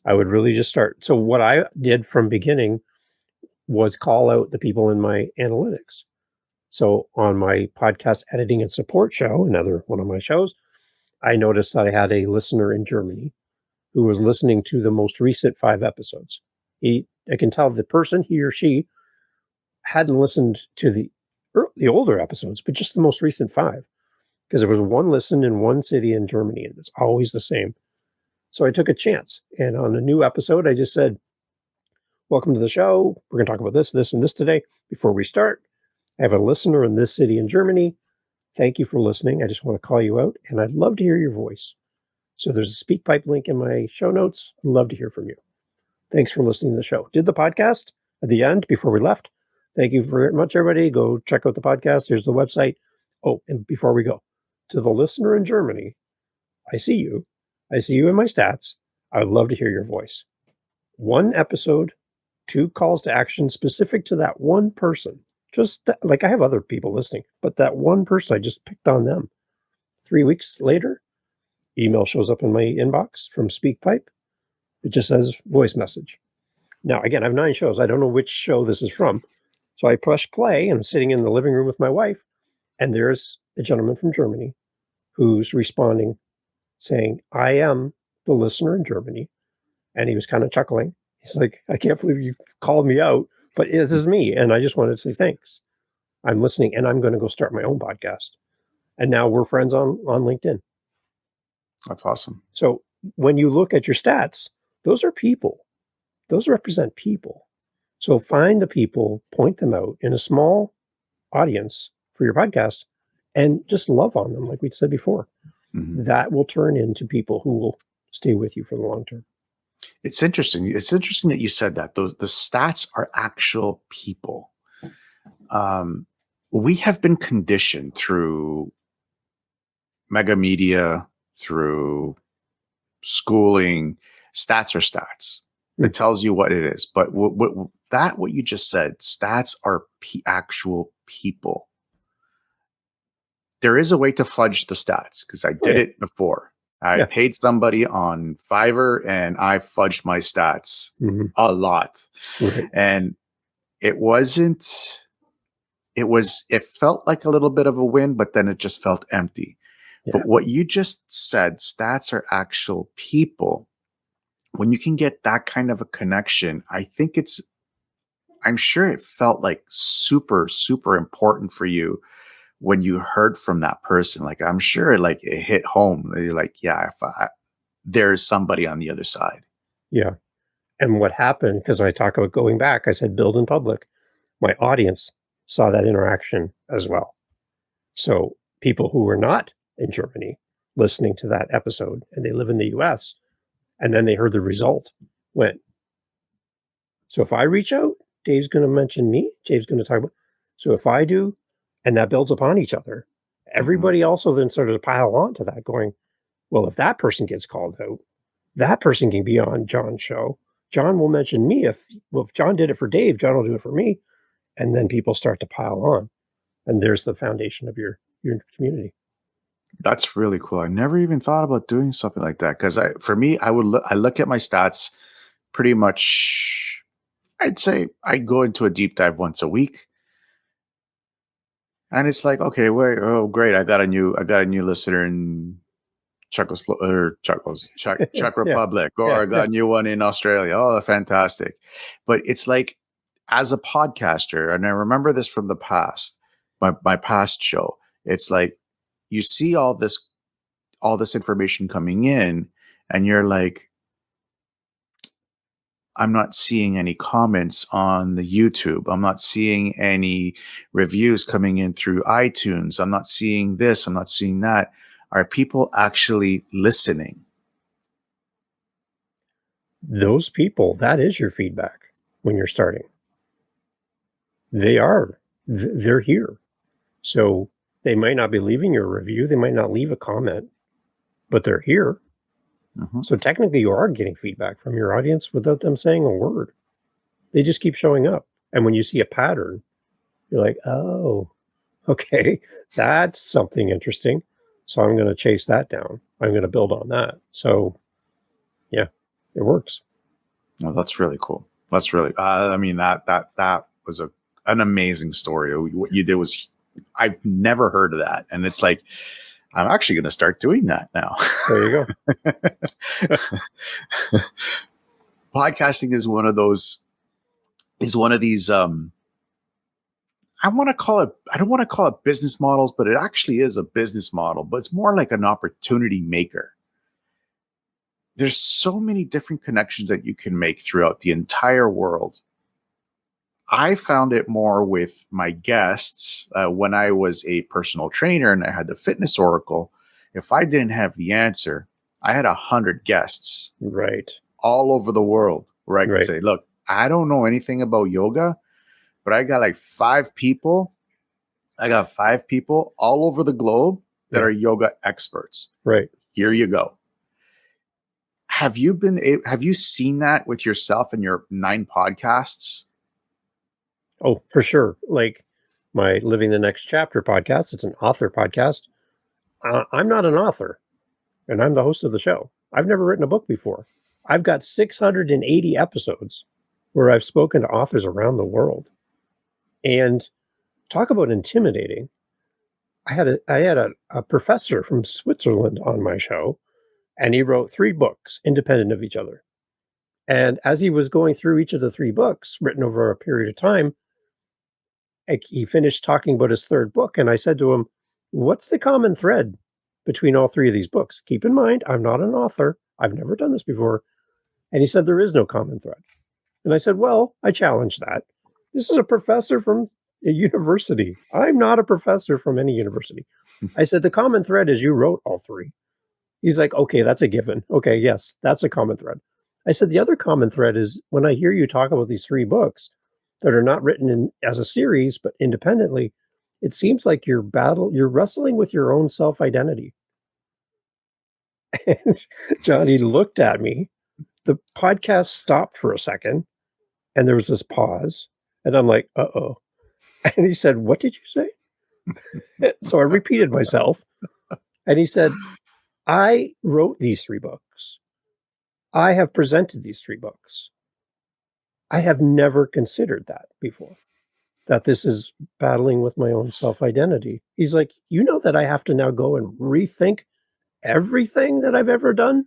I would really just start. So what I did from beginning was call out the people in my analytics. So on my podcast editing and support show, another one of my shows, I noticed that I had a listener in Germany who was listening to the most recent 5 episodes. I can tell the person, he or she, hadn't listened to the older episodes, but just the most recent 5, because there was one listen in one city in Germany, and it's always the same. So I took a chance, and on a new episode, I just said, welcome to the show. We're going to talk about this, this, and this today. Before we start, I have a listener in this city in Germany. Thank you for listening. I just want to call you out, and I'd love to hear your voice. So there's a SpeakPipe link in my show notes. I'd love to hear from you. Thanks for listening to the show. Did the podcast at the end before we left. Thank you very much, everybody. Go check out the podcast. Here's the website. Oh, and before we go, to the listener in Germany, I see you. I see you in my stats. I would love to hear your voice. 1 episode, 2 calls to action specific to that one person. Just like I have other people listening, but that one person, I just picked on them. 3 weeks later, email shows up in my inbox from SpeakPipe. It just says voice message. Now, again, I have 9 shows. I don't know which show this is from. So I push play, and I'm sitting in the living room with my wife, and there's a gentleman from Germany who's responding, saying, I am the listener in Germany. And he was kind of chuckling. He's like, I can't believe you called me out, but this is me. And I just wanted to say thanks. I'm listening, and I'm going to go start my own podcast. And now we're friends on LinkedIn. That's awesome. So when you look at your stats, those are people. Those represent people. So find the people, point them out in a small audience for your podcast, and just love on them, like we said before. Mm-hmm. That will turn into people who will stay with you for the long term. It's interesting. It's interesting that you said that. The stats are actual people. We have been conditioned through mega media, through schooling. Stats are stats. It tells you what it is. But what you just said, stats are actual people. There is a way to fudge the stats, because I did it before. I paid somebody on Fiverr, and I fudged my stats a lot. Right. And it felt like a little bit of a win, but then it just felt empty. Yeah. But what you just said, stats are actual people. When you can get that kind of a connection, I'm sure it felt like super, super important for you when you heard from that person. Like, I'm sure like it hit home. You're like, yeah, there's somebody on the other side. Yeah. And what happened, because I talk about going back, I said, build in public. My audience saw that interaction as well. So people who were not in Germany listening to that episode, and they live in the US, and then they heard the result, went, so if I reach out, Dave's going to mention me. Dave's going to talk about, so if I do, and that builds upon each other, everybody also then started to pile on to that, going, well, if that person gets called out, that person can be on John's show. John will mention me. If John did it for Dave, John will do it for me. And then people start to pile on. And there's the foundation of your community. That's really cool. I never even thought about doing something like that, because for me, I look at my stats pretty much. I'd say I go into a deep dive once a week, and it's like, okay, great, I got a new listener in Czech Republic, or I got a new one in Australia. Oh, fantastic! But it's like, as a podcaster, and I remember this from the past, my past show. It's like, you see all this information coming in, and you're like, I'm not seeing any comments on the YouTube. I'm not seeing any reviews coming in through iTunes. I'm not seeing this. I'm not seeing that. Are people actually listening? Those people, that is your feedback when you're starting. They're here. So they might not be leaving your review. They might not leave a comment, but they're here. Mhm. So technically you are getting feedback from your audience without them saying a word. They just keep showing up. And when you see a pattern, you're like, oh, okay, that's something interesting. So I'm going to chase that down. I'm going to build on that. So yeah, it works. No, that's really cool. That's really, I mean, that was an amazing story. What you did was, I've never heard of that. And it's like, I'm actually going to start doing that now. There you go. Podcasting is one of these, I don't want to call it business models, but it actually is a business model, but it's more like an opportunity maker. There's so many different connections that you can make throughout the entire world. I found it more with my guests when I was a personal trainer and I had the fitness oracle. If I didn't have the answer, I had 100 guests Right. all over the world where I could Right. say, look, I don't know anything about yoga, but I got like 5 people. I got 5 people all over the globe that are yoga experts. Right. Here you go. Have you seen that with yourself and your 9 podcasts? Oh, for sure. Like my Living the Next Chapter podcast, it's an author podcast. I'm not an author, and I'm the host of the show. I've never written a book before. I've got 680 episodes where I've spoken to authors around the world. And talk about intimidating. I had a professor from Switzerland on my show, and he wrote 3 books independent of each other. And as he was going through each of the 3 books written over a period of time, he finished talking about his 3rd book. And I said to him, what's the common thread between all 3 of these books? Keep in mind, I'm not an author. I've never done this before. And he said, there is no common thread. And I said, well, I challenge that. This is a professor from a university. I'm not a professor from any university. I said, the common thread is you wrote all 3. He's like, okay, that's a given. Okay, yes, that's a common thread. I said, the other common thread is when I hear you talk about these 3 books that are not written as a series, but independently, it seems like you're wrestling with your own self-identity. And Johnny looked at me. The podcast stopped for a second, and there was this pause. And I'm like, uh-oh. And he said, what did you say? So I repeated myself. And he said, I wrote these 3 books. I have presented these 3 books. I have never considered that before, that this is battling with my own self-identity. He's like, you know that I have to now go and rethink everything that I've ever done?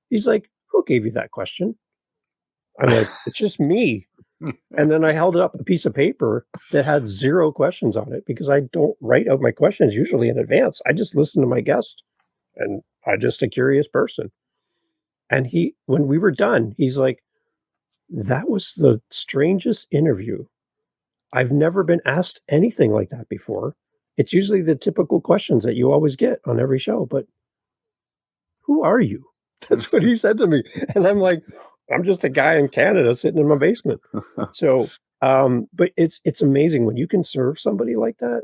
He's like, who gave you that question? I'm like, it's just me. And then I held up a piece of paper that had 0 questions on it because I don't write out my questions usually in advance. I just listen to my guest, and I'm just a curious person. And when we were done, he's like, that was the strangest interview. I've never been asked anything like that before. It's usually the typical questions that you always get on every show, but who are you? That's what he said to me. And I'm like, I'm just a guy in Canada sitting in my basement. So, but it's amazing when you can serve somebody like that,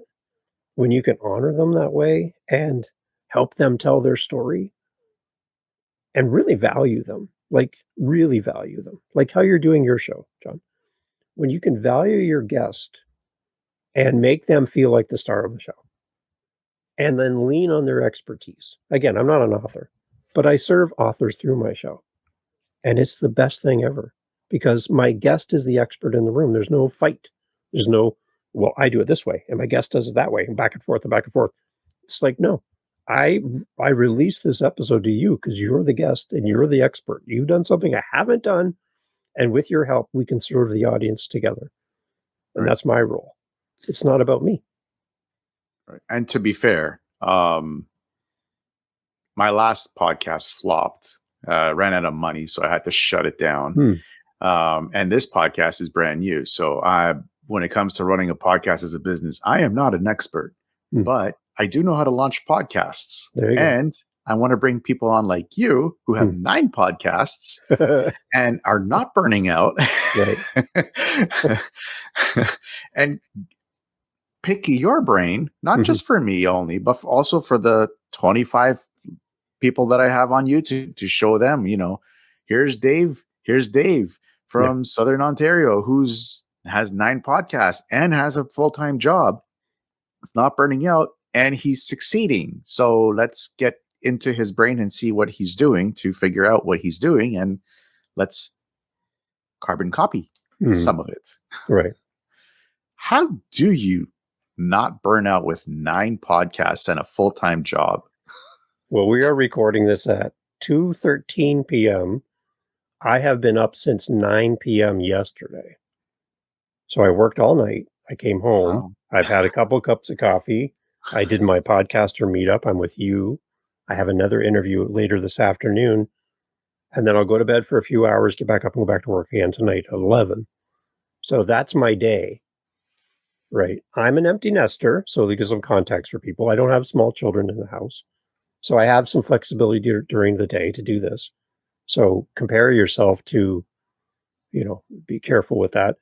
when you can honor them that way and help them tell their story and really value them, like how you're doing your show, John. When you can value your guest and make them feel like the star of the show and then lean on their expertise. Again, I'm not an author, but I serve authors through my show. And it's the best thing ever because my guest is the expert in the room. There's no fight. There's no, well, I do it this way and my guest does it that way and back and forth and back and forth. It's like, no, I release this episode to you because you're the guest and you're the expert. You've done something I haven't done. And with your help, we can serve the audience together. And that's my role. It's not about me. Right. And to be fair, my last podcast flopped. Ran out of money, so I had to shut it down. And this podcast is brand new. So when it comes to running a podcast as a business, I am not an expert, but I do know how to launch podcasts. And I want to bring people on like you who have 9 podcasts and are not burning out. And pick your brain, not just for me only, but also for the 25 people that I have on YouTube to show them, here's Dave from Southern Ontario has 9 podcasts and has a full-time job. He's not burning out and he's succeeding. So let's get into his brain and see what he's doing to figure out what he's doing, and let's carbon copy some of it. Right. How do you not burn out with 9 podcasts and a full-time job? Well, we are recording this at 2:13 p.m. I have been up since 9 p.m. yesterday. So I worked all night. I came home. Wow. I've had a couple cups of coffee. I did my podcaster meetup. I'm with you. I have another interview later this afternoon. And then I'll go to bed for a few hours, get back up and go back to work again tonight at 11. So that's my day. Right. I'm an empty nester, so to give some context for people. I don't have small children in the house. So I have some flexibility during the day to do this. So compare yourself to, be careful with that.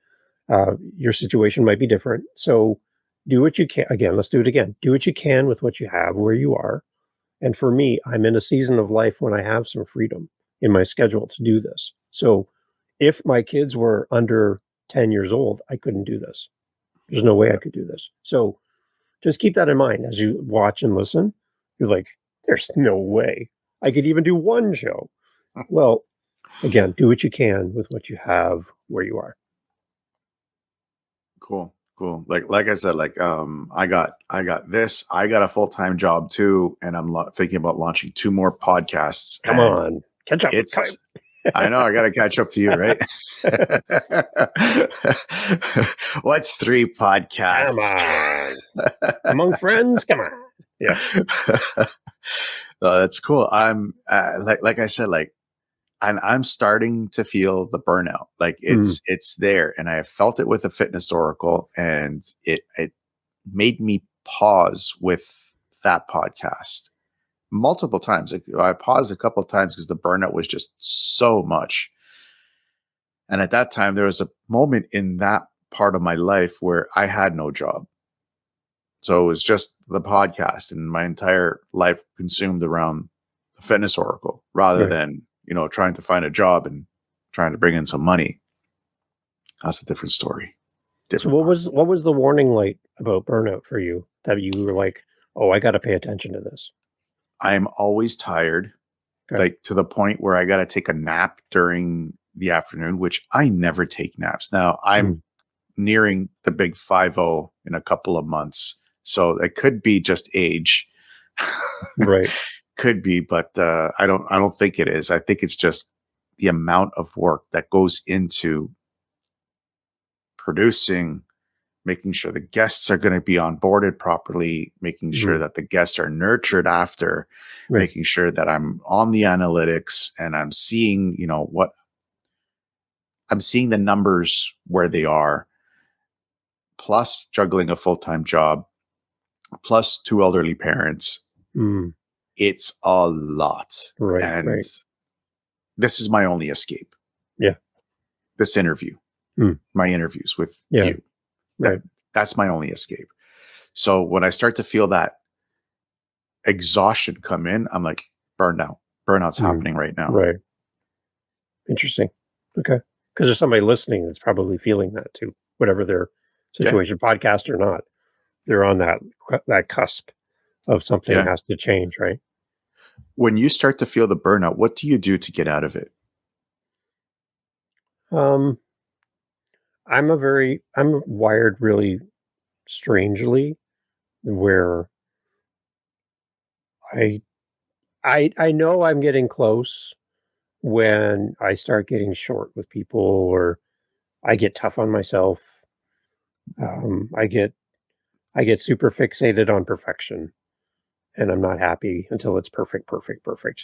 Your situation might be different. So do what you can. Again, let's do it again. Do what you can with what you have where you are. And for me, I'm in a season of life when I have some freedom in my schedule to do this. So if my kids were under 10 years old, I couldn't do this. There's no way I could do this. So just keep that in mind as you watch and listen. You're like, there's no way I could even do one show. Well, again, do what you can with what you have where you are. Cool. Like I said, I got this. I got a full-time job too, and I'm thinking about launching 2 more podcasts. Come on, catch up. I know I got to catch up to you, right? What's 3 podcasts? Come on. Among friends, come on. Yeah. That's cool. I'm like I said, I'm starting to feel the burnout. Like it's there, and I have felt it with the Fitness Oracle, and it made me pause with that podcast multiple times. I paused a couple of times because the burnout was just so much. And at that time, there was a moment in that part of my life where I had no job. So it was just the podcast, and my entire life consumed around the Fitness Oracle rather than, trying to find a job and trying to bring in some money. That's a different story. So what was the warning light about burnout for you that you were like, oh, I got to pay attention to this? I'm always tired, like to the point where I got to take a nap during the afternoon, which I never take naps. Now I'm nearing the big 50 in a couple of months. So it could be just age. Right. Could be, but I don't think it is. I think it's just the amount of work that goes into producing, making sure the guests are going to be onboarded properly, making sure that the guests are nurtured after, making sure that I'm on the analytics and I'm seeing, I'm seeing the numbers where they are, plus juggling a full-time job, plus 2 elderly parents. It's a lot. Right. And this is my only escape. Yeah. This interview, my interviews with you. Right. That's my only escape. So when I start to feel that exhaustion come in, I'm like, burnout. Burnout's happening right now. Right. Interesting. Okay. Because there's somebody listening that's probably feeling that too, whatever their situation, podcast or not. They're on that cusp of something has to change, right? When you start to feel the burnout, what do you do to get out of it? I'm wired really strangely, where I know I'm getting close when I start getting short with people, or I get tough on myself. I get super fixated on perfection, and I'm not happy until it's perfect.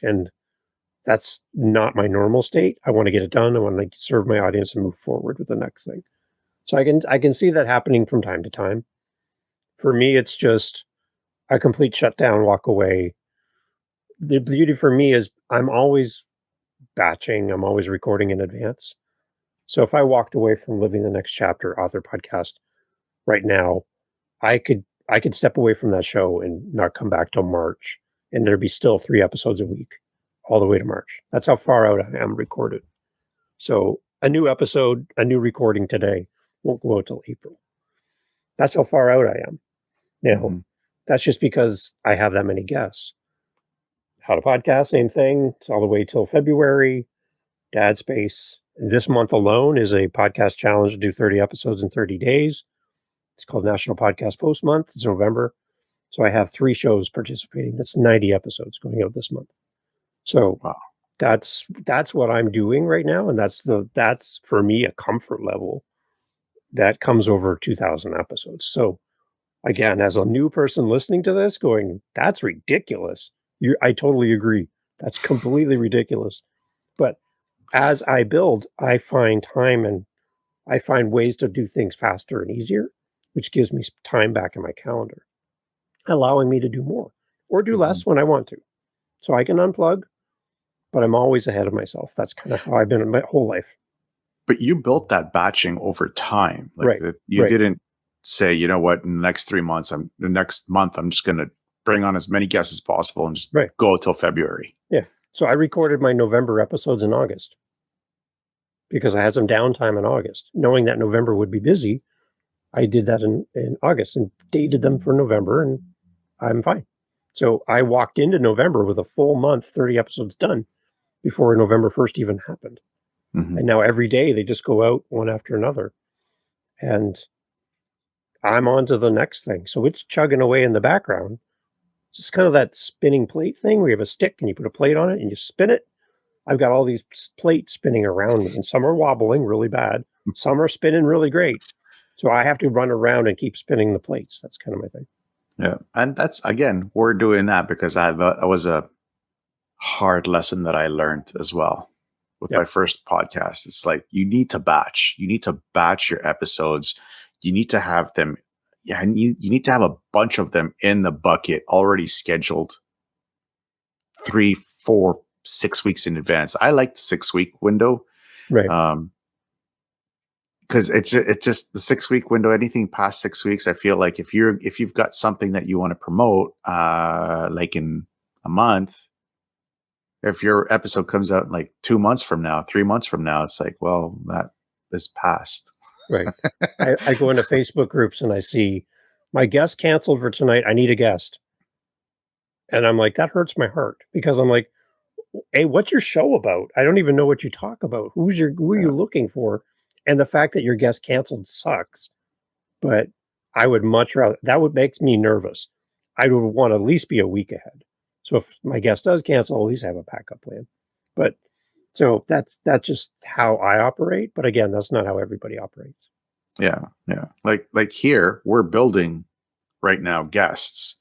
And that's not my normal state. I want to get it done. I want to serve my audience and move forward with the next thing. So I can see that happening from time to time. For me, it's just a complete shutdown, walk away. The beauty for me is I'm always batching. I'm always recording in advance. So if I walked away from Living the Next Chapter author podcast right now, I could step away from that show and not come back till March and there'd be still 3 episodes a week all the way to March. That's how far out I am recorded. So a new episode, a new recording today won't go out till April. That's how far out I am. That's just because I have that many guests. How to Podcast, same thing. It's all the way till February. Dad Space. This month alone is a podcast challenge to do 30 episodes in 30 days. It's called National Podcast Post Month. It's November. So I have 3 shows participating. That's 90 episodes going out this month. So wow. That's what I'm doing right now. And that's for me a comfort level that comes over 2,000 episodes. So again, as a new person listening to this going, that's ridiculous. I totally agree. That's completely ridiculous. But as I build, I find time and I find ways to do things faster and easier, which gives me time back in my calendar, allowing me to do more or do less when I want to. So I can unplug, but I'm always ahead of myself. That's kind of how I've been in my whole life. But you built that batching over time. Right. You didn't say, you know what, in the next 3 months, the next month, I'm just going to bring on as many guests as possible and just go till February. Yeah. So I recorded my November episodes in August because I had some downtime in August. Knowing that November would be busy, I did that in August and dated them for November, and I'm fine. So I walked into November with a full month, 30 episodes done before November 1st even happened. And now every day they just go out one after another. And I'm on to the next thing. So it's chugging away in the background. It's just kind of that spinning plate thing where you have a stick and you put a plate on it and you spin it. I've got all these plates spinning around me, and some are wobbling really bad. Some are spinning really great. So I have to run around and keep spinning the plates. That's kind of my thing. Yeah. And that's, again, we're doing that because it was a hard lesson that I learned as well with my first podcast. It's like, you need to batch. You need to batch your episodes. You need to have them. Yeah. And you need to have a bunch of them in the bucket already scheduled 3, 4, 6 weeks in advance. I like the 6-week window. Right. Because it's just the 6-week window. Anything past 6 weeks, I feel like if you've got something that you want to promote, like in a month, if your episode comes out in like 2 months from now, 3 months from now, it's like, well, that is past. Right. I go into Facebook groups and I see my guest canceled for tonight. I need a guest. And I'm like, that hurts my heart because I'm like, hey, what's your show about? I don't even know what you talk about. Who are you looking for? And the fact that your guest canceled sucks. But I would much rather, that would make me nervous. I would want to at least be a week ahead. So if my guest does cancel, I'll at least have a backup plan. But so that's just how I operate. But again, that's not how everybody operates. Yeah. Yeah. Like here, we're building right now guests.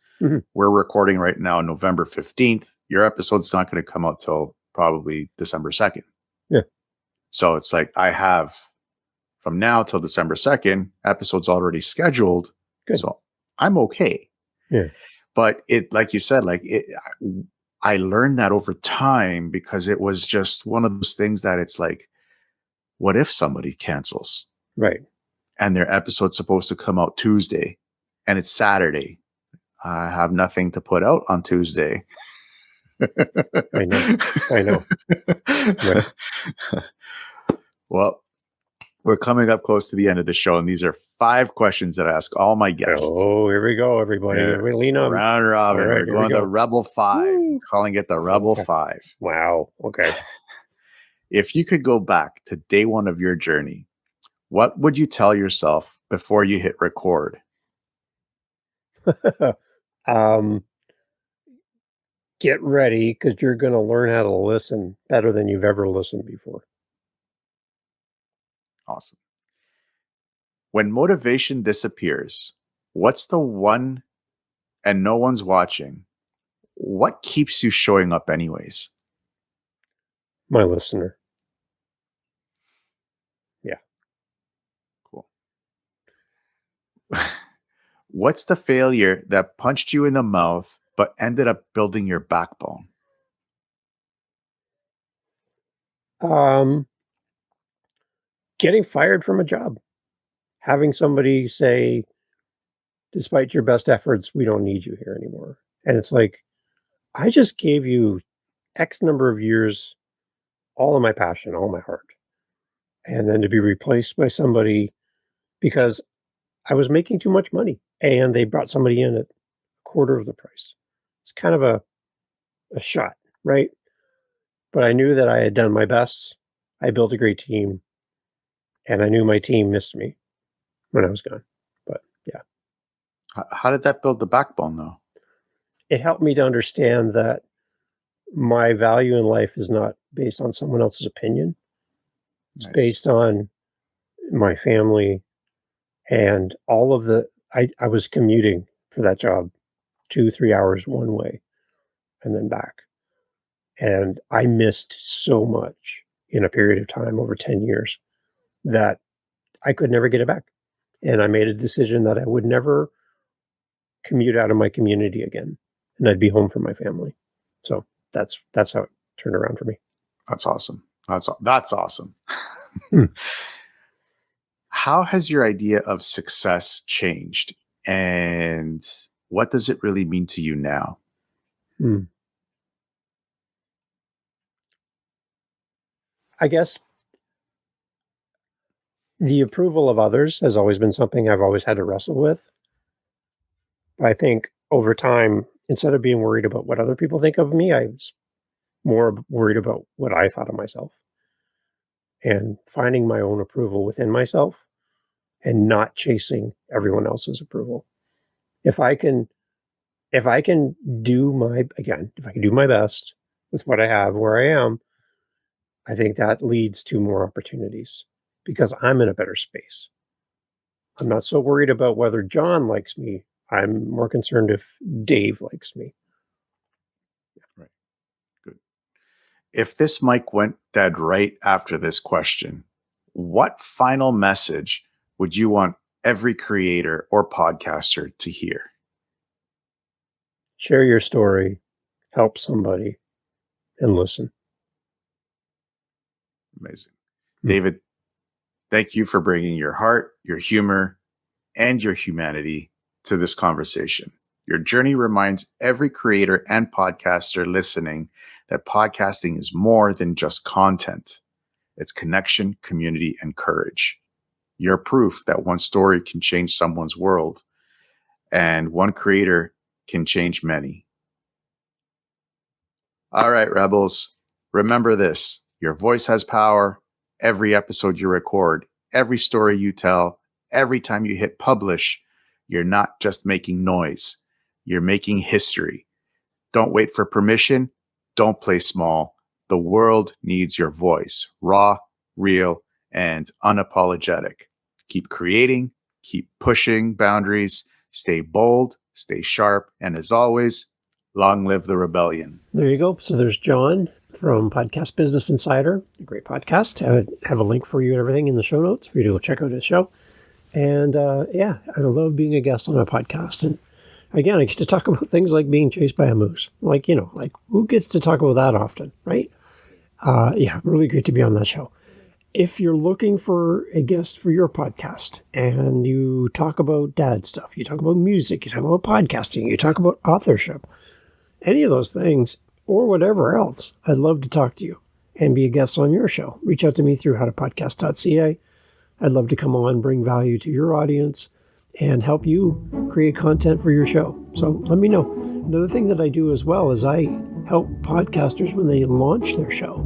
We're recording right now November 15th. Your episode's not going to come out till probably December 2nd. Yeah. So it's like I have from now till December 2nd episodes already scheduled. Good. So I'm okay. Yeah. But like you said, I learned that over time because it was just one of those things that it's like, what if somebody cancels? Right. And their episode's supposed to come out Tuesday and it's Saturday. I have nothing to put out on Tuesday. I know. Right. Well, we're coming up close to the end of the show, and these are 5 questions that I ask all my guests. Oh, here we go, everybody. We lean on. Round robin. Right, we're going the Rebel 5. Woo. Calling it the Rebel 5. Wow. Okay. If you could go back to day 1 of your journey, what would you tell yourself before you hit record? Get ready because you're going to learn how to listen better than you've ever listened before. Awesome. When motivation disappears, what's the one and no one's watching? What keeps you showing up anyways? My listener. Yeah. Cool. What's the failure that punched you in the mouth but ended up building your backbone? Getting fired from a job. Having somebody say, despite your best efforts, we don't need you here anymore. And it's like, I just gave you X number of years, all of my passion, all my heart, and then to be replaced by somebody because I was making too much money and they brought somebody in at a quarter of the price. It's kind of a shot, right? But I knew that I had done my best. I built a great team, and I knew my team missed me when I was gone. But yeah, How did that build the backbone, though? it helped me to understand that my value in life is not based on someone else's opinion. It's Nice. based on my family and all of I was commuting for that job 2-3 hours one way and then back. And I missed so much in a period of time over 10 years that I could never get it back. And I made a decision that I would never commute out of my community again, and I'd be home for my family. So that's how it turned around for me. That's awesome. That's awesome. Hmm. How has your idea of success changed, and what does it really mean to you now? Hmm. I guess the approval of others has always been something I've always had to wrestle with. I think over time, instead of being worried about what other people think of me, I was more worried about what I thought of myself and finding my own approval within myself and not chasing everyone else's approval. If I can do my best with what I have where I am, I think that leads to more opportunities because I'm in a better space. I'm not so worried about whether John likes me. I'm more concerned if Dave likes me. Right. Good. If this mic went dead right after this question, what final message would you want every creator or podcaster to hear? Share your story, help somebody, and listen. Amazing. David, thank you for bringing your heart, your humor, and your humanity to this conversation. Your journey reminds every creator and podcaster listening that podcasting is more than just content. It's connection, community, and courage. You're proof that one story can change someone's world, and one creator can change many. All right, Rebels, remember this. Your voice has power. Every episode you record, every story you tell, every time you hit publish, you're not just making noise. You're making history. Don't wait for permission. Don't play small. The world needs your voice. Raw, real, and unapologetic. Keep creating. Keep pushing boundaries. Stay bold. Stay sharp. And as always, long live the rebellion. There you go. So there's John from Podcast Business Insider, a great podcast. I have a link for you and everything in the show notes for you to go check out his show. And I love being a guest on a podcast. And again, I get to talk about things like being chased by a moose. Like who gets to talk about that often, right? Really great to be on that show. If you're looking for a guest for your podcast and you talk about dad stuff, you talk about music, you talk about podcasting, you talk about authorship, any of those things, or whatever else, I'd love to talk to you and be a guest on your show. Reach out to me through howtopodcast.ca. I'd love to come on, bring value to your audience, and help you create content for your show. So let me know. Another thing that I do as well is I help podcasters when they launch their show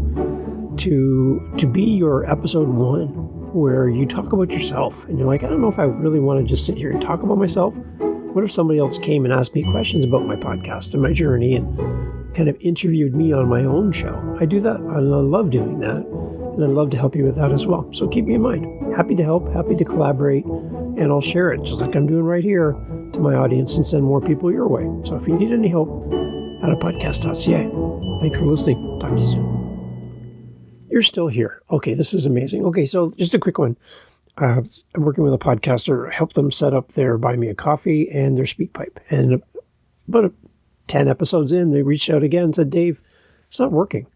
to be your episode 1, where you talk about yourself. And you're like, I don't know if I really want to just sit here and talk about myself. What if somebody else came and asked me questions about my podcast and my journey and kind of interviewed me on my own show? I do that, and I love doing that, and I'd love to help you with that as well. So keep me in mind. Happy to help, happy to collaborate, and I'll share it, just like I'm doing right here, to my audience and send more people your way. So if you need any help, howtopodcast.ca. Thanks for listening. Talk to you soon. You're still here. Okay, this is amazing. Okay, so just a quick one. I'm working with a podcaster, helped them set up their Buy Me a Coffee and their SpeakPipe. And about 10 episodes in, they reached out again and said, Dave, it's not working.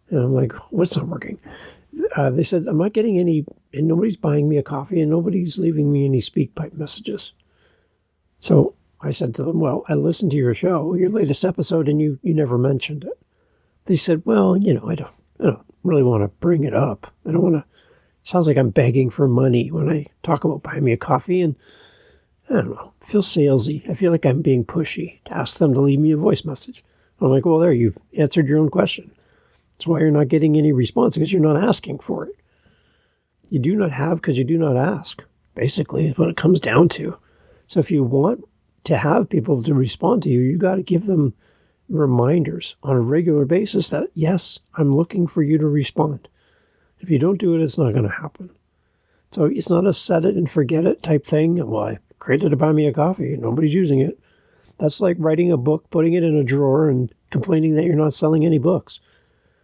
And I'm like, what's not working? They said, I'm not getting any, and nobody's buying me a coffee and nobody's leaving me any SpeakPipe messages. So I said to them, well, I listened to your show, your latest episode, and you never mentioned it. They said, well, I don't really want to bring it up. I don't want to, sounds like I'm begging for money when I talk about buying me a coffee, and I don't know, it feels salesy. I feel like I'm being pushy to ask them to leave me a voice message. I'm like, well, there, you've answered your own question. That's why you're not getting any response, because you're not asking for it. You do not have because you do not ask, basically, is what it comes down to. So if you want to have people to respond to you, you got to give them reminders on a regular basis that, yes, I'm looking for you to respond. If you don't do it, it's not going to happen. So it's not a set it and forget it type thing. Well, I created to buy me a coffee. Nobody's using it. That's like writing a book, putting it in a drawer, and complaining that you're not selling any books.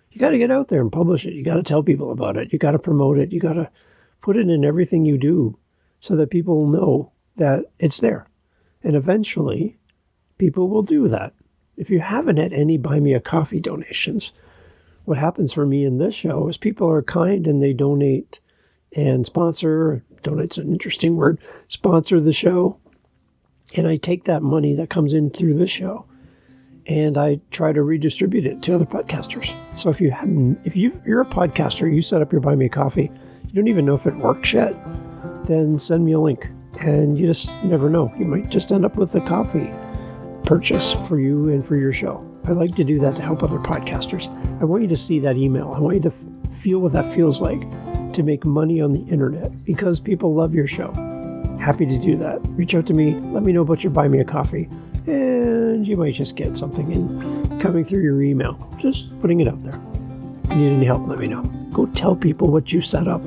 You got to get out there and publish it. You got to tell people about it. You got to promote it. You got to put it in everything you do so that people know that it's there. And eventually, people will do that. If you haven't had any Buy Me a Coffee donations, what happens for me in this show is people are kind and they donate and sponsor. Donate's an interesting word. Sponsor the show. And I take that money that comes in through this show and I try to redistribute it to other podcasters. So if you're a podcaster, you set up your Buy Me a Coffee, you don't even know if it works yet, then send me a link. And you just never know. You might just end up with a coffee purchase for you and for your show. I like to do that to help other podcasters. I want you to see that email. I want you to feel what that feels like to make money on the internet because people love your show. Happy to do that. Reach out to me. Let me know about your Buy Me a Coffee. And you might just get something in coming through your email. Just putting it out there. If you need any help, let me know. Go tell people what you set up.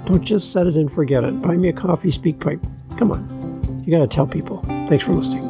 Don't just set it and forget it. Buy me a coffee, speak pipe. Come on. You got to tell people. Thanks for listening.